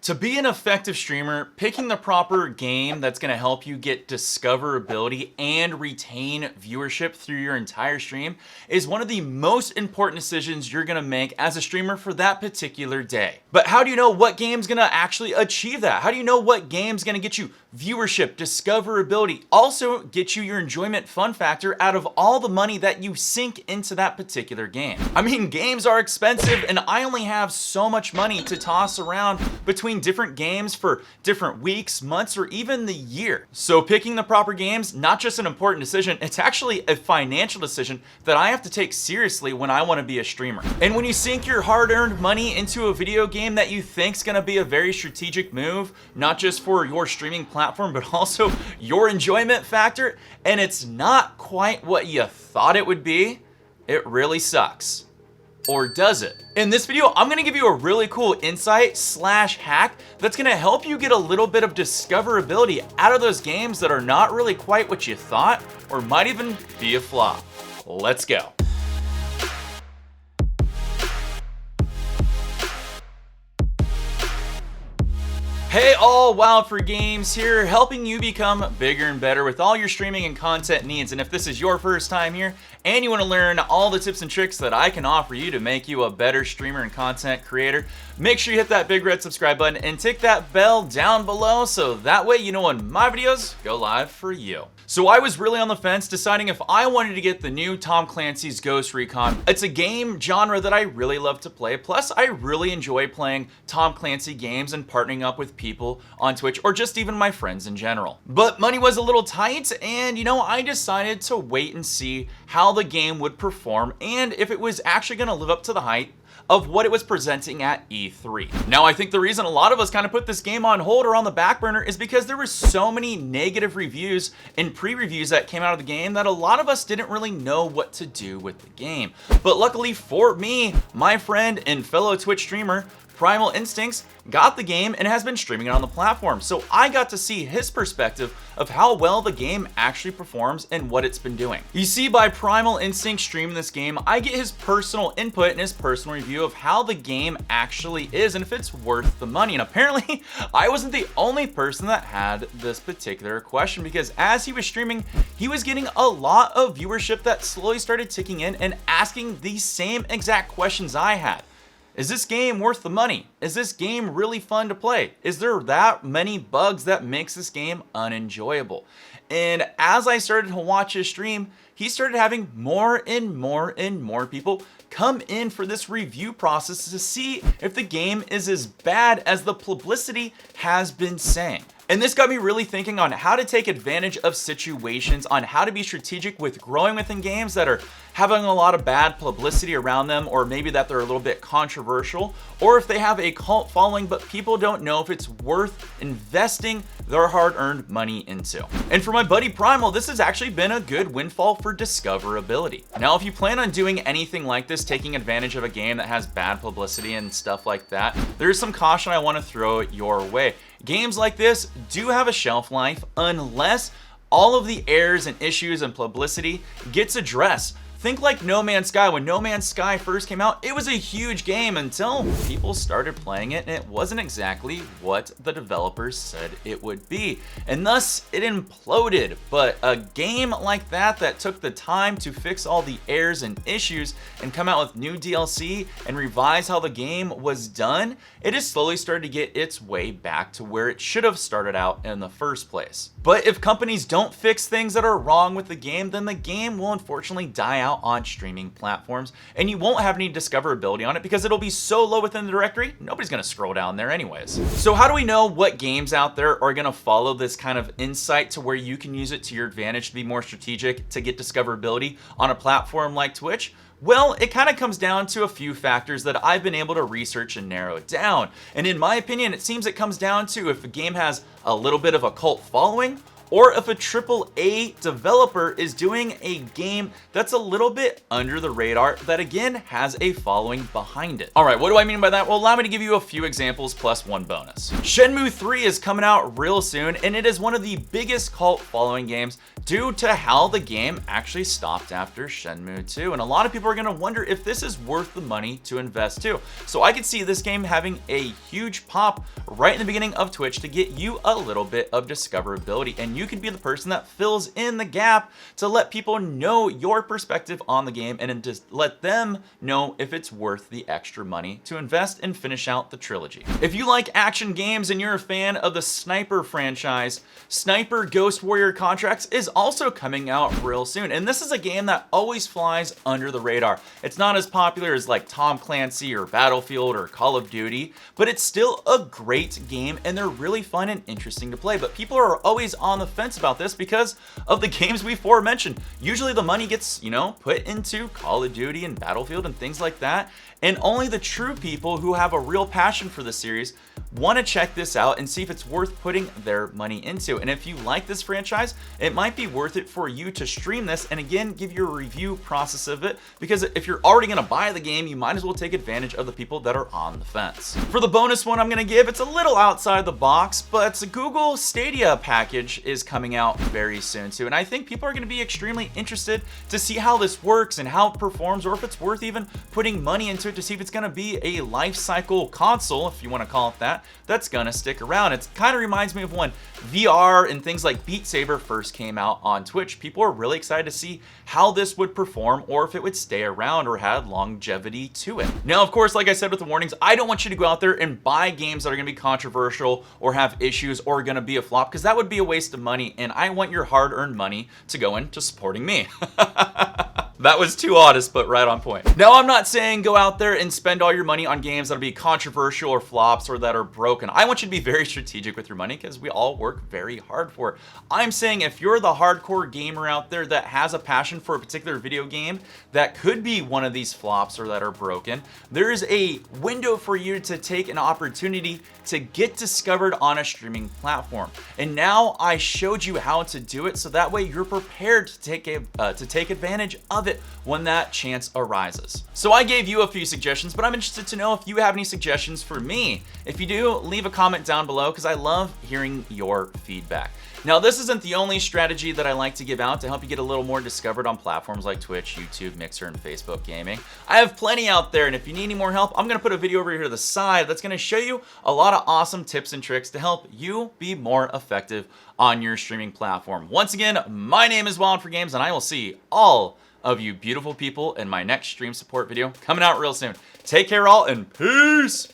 To be an effective streamer, picking the proper game that's going to help you get discoverability and retain viewership through your entire stream is one of the most important decisions you're going to make as a streamer for that particular day. But how do you know what game's going to actually achieve that? How do you know what game's going to get you viewership, discoverability, also get you your enjoyment fun factor out of all the money that you sink into that particular game? I mean, games are expensive and I only have so much money to toss around between different games for different weeks, months, or even the year. So picking the proper games, not just an important decision, it's actually a financial decision that I have to take seriously when I want to be a streamer. And when you sink your hard-earned money into a video game that you think's gonna be a very strategic move, not just for your streaming platform, but also your enjoyment factor, and it's not quite what you thought it would be, it really sucks. Or does it? In this video, I'm gonna give you a really cool insight / hack that's gonna help you get a little bit of discoverability out of those games that are not really quite what you thought or might even be a flop. Let's go. Hey all, Wild for Games here, helping you become bigger and better with all your streaming and content needs. And if this is your first time here and you want to learn all the tips and tricks that I can offer you to make you a better streamer and content creator, make sure you hit that big red subscribe button and tick that bell down below so that way you know when my videos go live for you. So I was really on the fence deciding if I wanted to get the new Tom Clancy's Ghost Recon. It's a game genre that I really love to play, plus I really enjoy playing Tom Clancy games and partnering up with people on Twitch or just even my friends in general. But money was a little tight and I decided to wait and see how the game would perform and if it was actually going to live up to the hype of what it was presenting at E3. Now, I think the reason a lot of us kind of put this game on hold or on the back burner is because there were so many negative reviews and pre-reviews that came out of the game that a lot of us didn't really know what to do with the game. But luckily for me, my friend and fellow Twitch streamer, Primal Instincts, got the game and has been streaming it on the platform. So I got to see his perspective of how well the game actually performs and what it's been doing. You see, by Primal Instinct streaming this game, I get his personal input and his personal review of how the game actually is and if it's worth the money. And apparently, I wasn't the only person that had this particular question because as he was streaming, he was getting a lot of viewership that slowly started ticking in and asking the same exact questions I had. Is this game worth the money? Is this game really fun to play? Is there that many bugs that makes this game unenjoyable? And as I started to watch his stream, he started having more and more people come in for this review process to see if the game is as bad as the publicity has been saying. And this got me really thinking on how to take advantage of situations, on how to be strategic with growing within games that are having a lot of bad publicity around them, or maybe that they're a little bit controversial, or if they have a cult following but people don't know if it's worth investing their hard-earned money into. And for my buddy Primal, this has actually been a good windfall for discoverability. Now, if you plan on doing anything like this, taking advantage of a game that has bad publicity and stuff like that, there's some caution I want to throw your way. Games like this do have a shelf life unless all of the errors and issues and publicity gets addressed. Think like No Man's Sky. When No Man's Sky first came out, it was a huge game until people started playing it and it wasn't exactly what the developers said it would be. And thus, it imploded. But a game like that took the time to fix all the errors and issues and come out with new DLC and revise how the game was done, it has slowly started to get its way back to where it should have started out in the first place. But if companies don't fix things that are wrong with the game, then the game will unfortunately die out on streaming platforms and you won't have any discoverability on it because it'll be so low within the directory, nobody's gonna scroll down there anyways. So how do we know what games out there are gonna follow this kind of insight to where you can use it to your advantage to be more strategic, to get discoverability on a platform like Twitch? Well, it kind of comes down to a few factors that I've been able to research and narrow down. And in my opinion, it seems it comes down to if a game has a little bit of a cult following or if a AAA developer is doing a game that's a little bit under the radar that again has a following behind it. All right, what do I mean by that? Well, allow me to give you a few examples plus one bonus. Shenmue 3 is coming out real soon, and it is one of the biggest cult following games due to how the game actually stopped after Shenmue 2. And a lot of people are gonna wonder if this is worth the money to invest too. So I could see this game having a huge pop right in the beginning of Twitch to get you a little bit of discoverability, and you could be the person that fills in the gap to let people know your perspective on the game and just let them know if it's worth the extra money to invest and finish out the trilogy. If you like action games and you're a fan of the Sniper franchise, Sniper Ghost Warrior Contracts is also coming out real soon, and this is a game that always flies under the radar. It's not as popular as like Tom Clancy or Battlefield or Call of Duty, but it's still a great game and they're really fun and interesting to play. But people are always on the fence about this because of the games we aforementioned. Usually the money gets, put into Call of Duty and Battlefield and things like that, and only the true people who have a real passion for the series want to check this out and see if it's worth putting their money into. And if you like this franchise, it might be worth it for you to stream this and again give your review process of it, because if you're already going to buy the game, you might as well take advantage of the people that are on the fence. For the bonus one I'm going to give, it's a little outside the box, but Google Stadia package is coming out very soon too, and I think people are going to be extremely interested to see how this works and how it performs, or if it's worth even putting money into it to see if it's going to be a life cycle console, if you want to call it that, that's going to stick around. It kind of reminds me of when VR and things like Beat Saber first came out on Twitch. People are really excited to see how this would perform or if it would stay around or had longevity to it. Now, of course, like I said with the warnings, I don't want you to go out there and buy games that are going to be controversial or have issues or are going to be a flop, because that would be a waste of money, and I want your hard-earned money to go into supporting me. That was too honest, but right on point. Now, I'm not saying go out there and spend all your money on games that'll be controversial or flops or that are broken. I want you to be very strategic with your money because we all work very hard for it. I'm saying if you're the hardcore gamer out there that has a passion for a particular video game that could be one of these flops or that are broken, there is a window for you to take an opportunity to get discovered on a streaming platform. And now I showed you how to do it, so that way you're prepared to take advantage of it when that chance arises. So I gave you a few suggestions, but I'm interested to know if you have any suggestions for me. If you do, leave a comment down below because I love hearing your feedback. Now, this isn't the only strategy that I like to give out to help you get a little more discovered on platforms like Twitch, YouTube, Mixer, and Facebook Gaming. I have plenty out there, and if you need any more help, I'm going to put a video over here to the side that's going to show you a lot of awesome tips and tricks to help you be more effective on your streaming platform. Once again, my name is Wild4Games, and I will see all of you beautiful people in my next stream support video coming out real soon. Take care all, and peace!